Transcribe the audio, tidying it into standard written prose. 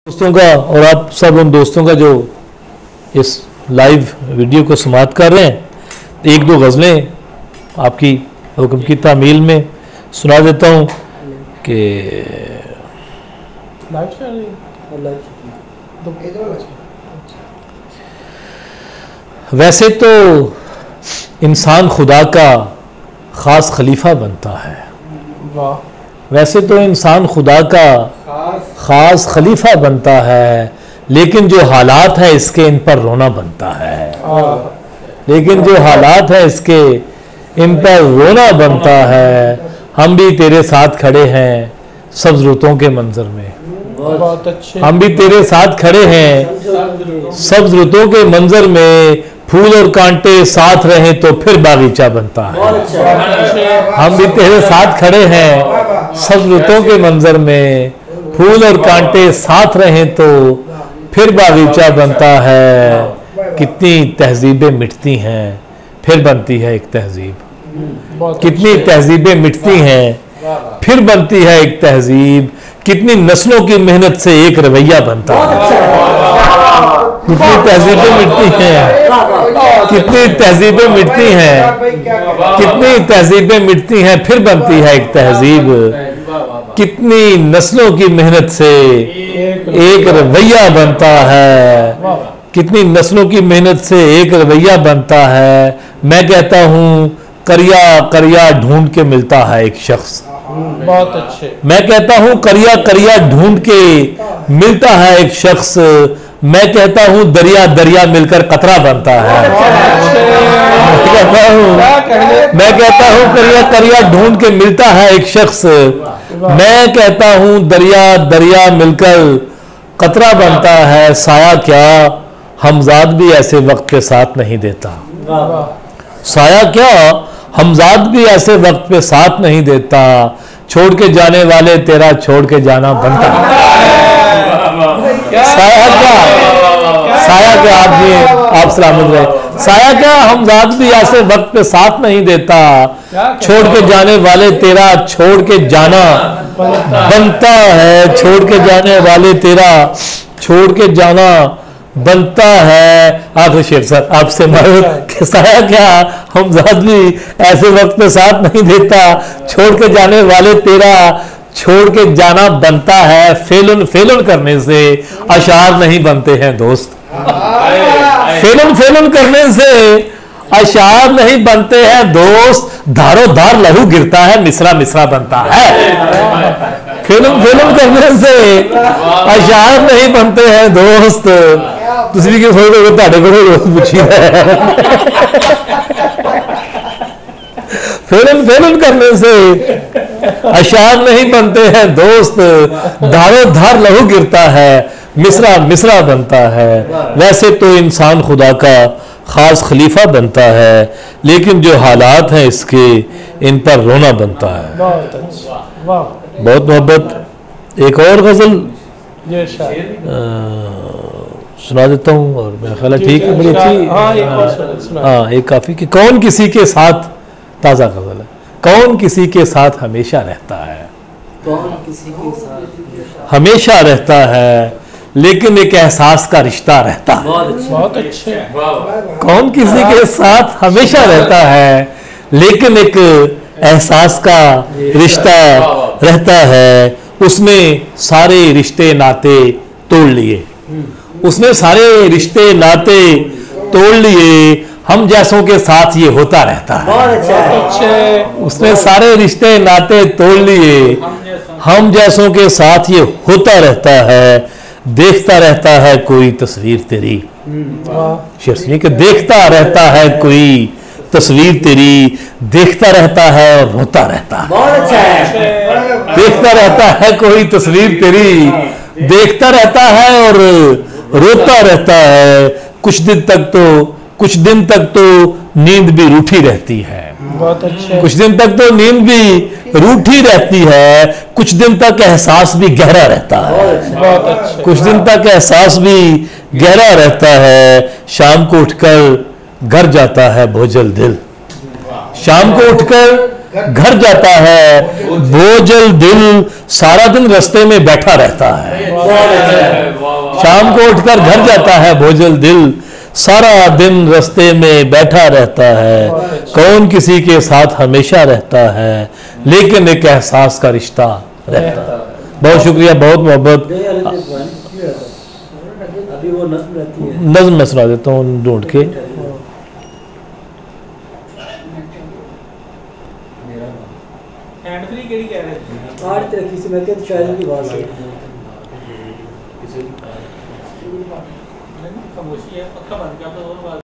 दोस्तों का और आप सब उन दोस्तों का जो इस लाइव वीडियो को समाप्त कर रहे हैं, एक दो गज़लें आपकी हुक्म की तामील में सुना देता हूँ कि वैसे तो इंसान खुदा का ख़ास खलीफा बनता है। वैसे तो इंसान खुदा का ख़ास खलीफा बनता है, लेकिन जो हालात है इसके इन पर रोना बनता है। लेकिन जो हालात है इसके इन पर रोना बनता है। हम भी तेरे साथ खड़े हैं सब्ज़ रुतों के मंजर में। बहुत अच्छे। हम भी तेरे साथ खड़े हैं सब्ज़ रुतों के मंजर में। फूल और कांटे साथ रहे तो फिर बागीचा बनता है। हम भी तेरे साथ खड़े हैं सब्ज़ रुतों के मंजर में। फूल और कांटे साथ रहे तो फिर बागीचा बनता है। कितनी तहजीबें मिटती हैं फिर बनती है एक तहजीब। कितनी तहजीबें मिटती हैं फिर बनती है एक तहजीब। कितनी नस्लों की मेहनत से एक रवैया बनता है। कितनी तहजीबें मिटती हैं, कितनी तहजीबें मिटती हैं, कितनी तहजीबें मिटती हैं फिर बनती है एक तहजीब। कितनी नस्लों की मेहनत से एक रवैया बनता है। कितनी नस्लों की मेहनत से एक रवैया बनता है। मैं कहता हूँ करिया करिया ढूंढ के मिलता है एक शख्स। बहुत अच्छे। मैं कहता हूँ करिया करिया ढूंढ के मिलता है एक शख्स। मैं कहता हूँ दरिया दरिया मिलकर कतरा बनता है। मैं कहता हूँ करिया करिया ढूंढ के मिलता है एक शख्स। मैं कहता हूँ दरिया दरिया मिलकर कतरा बनता है। साया क्या हमजाद भी ऐसे वक्त पे साथ नहीं देता। साया क्या हमजाद भी ऐसे वक्त पे साथ नहीं देता। छोड़ के जाने वाले तेरा छोड़ के जाना बनता है। साया क्या आप सलामत रहे। साया क्या हमजाद भी ऐसे वक्त पे साथ नहीं देता। छोड़ के जाने वाले तेरा छोड़ के जाना बनता है। छोड़ के जाने वाले तेरा छोड़ के जाना बनता है। आखिर शेर सर आपसे मारो कि साया क्या हमजाद भी ऐसे वक्त पे साथ नहीं देता। छोड़ के जाने वाले तेरा छोड़ के जाना बनता है। फेलन फेलन करने से अशार नहीं बनते हैं दोस्त। फेलन फेलन करने से अशार नहीं बनते हैं दोस्त। धारो धार लहू गिरता है मिसरा मिसरा बनता है। फेलन फेलन करने से अशार नहीं बनते हैं दोस्त। दूसरी की फोटो ताड़े को पूछी है। फेलन फेलन करने से अशार नहीं बनते हैं दोस्त। धारो धार लहू गिरता है मिसरा मिसरा बनता है। वैसे तो इंसान खुदा का खास खलीफा बनता है, लेकिन जो हालात हैं इसके इन पर रोना बनता है। बहुत मोहब्बत। एक और गजल सुना देता हूँ और मेरा ख्याल है ठीक है, बड़ी अच्छी। हाँ एक काफी कि कौन किसी के साथ, ताज़ा गजल है। कौन किसी के साथ हमेशा रहता है। कौन किसी के साथ हमेशा रहता है लेकिन एक एहसास का रिश्ता रहता है। बहुत अच्छे। कौन किसी के साथ हमेशा रहता है लेकिन एक एहसास का रिश्ता रहता है। उसने सारे रिश्ते नाते तोड़ लिए। उसने सारे रिश्ते नाते तोड़ लिए। हम जैसों के साथ ये होता रहता है। बहुत अच्छे। उसने सारे रिश्ते नाते तोड़ लिए। हम जैसों के साथ ये होता रहता है। देखता रहता है कोई तस्वीर तेरी। शेर सुनिए कि देखता रहता है कोई तस्वीर तेरी। देखता रहता है और रोता रहता है। बहुत अच्छा है। देखता रहता है कोई तस्वीर तेरी। देखता रहता है और रोता रहता है। कुछ दिन तक तो नींद भी रूठी रहती है। बहुत अच्छे। कुछ दिन तक तो नींद भी रूठी रहती है। कुछ दिन तक एहसास भी गहरा रहता है। बहुत अच्छे। कुछ दिन तक एहसास भी गहरा रहता है। शाम को उठकर घर जाता है बोझल दिल। शाम को उठकर घर जाता है, बोझल दिल सारा दिन रास्ते में बैठा रहता है। शाम को उठकर घर जाता है, बोझल दिल सारा दिन रास्ते में बैठा रहता है। कौन किसी के साथ हमेशा रहता है, लेकिन एक एहसास का रिश्ता रहता है। बहुत शुक्रिया, बहुत मोहब्बत। अभी वो नस्ल रहती है, नज़्म में सुना देता हूँ ढूंढ के। हैंड फ्री केड़ी कह रहे हैं? आठ तरह की मैं कहता शायद की बात है। खामोशी है, पक्का बंद कर दो और बात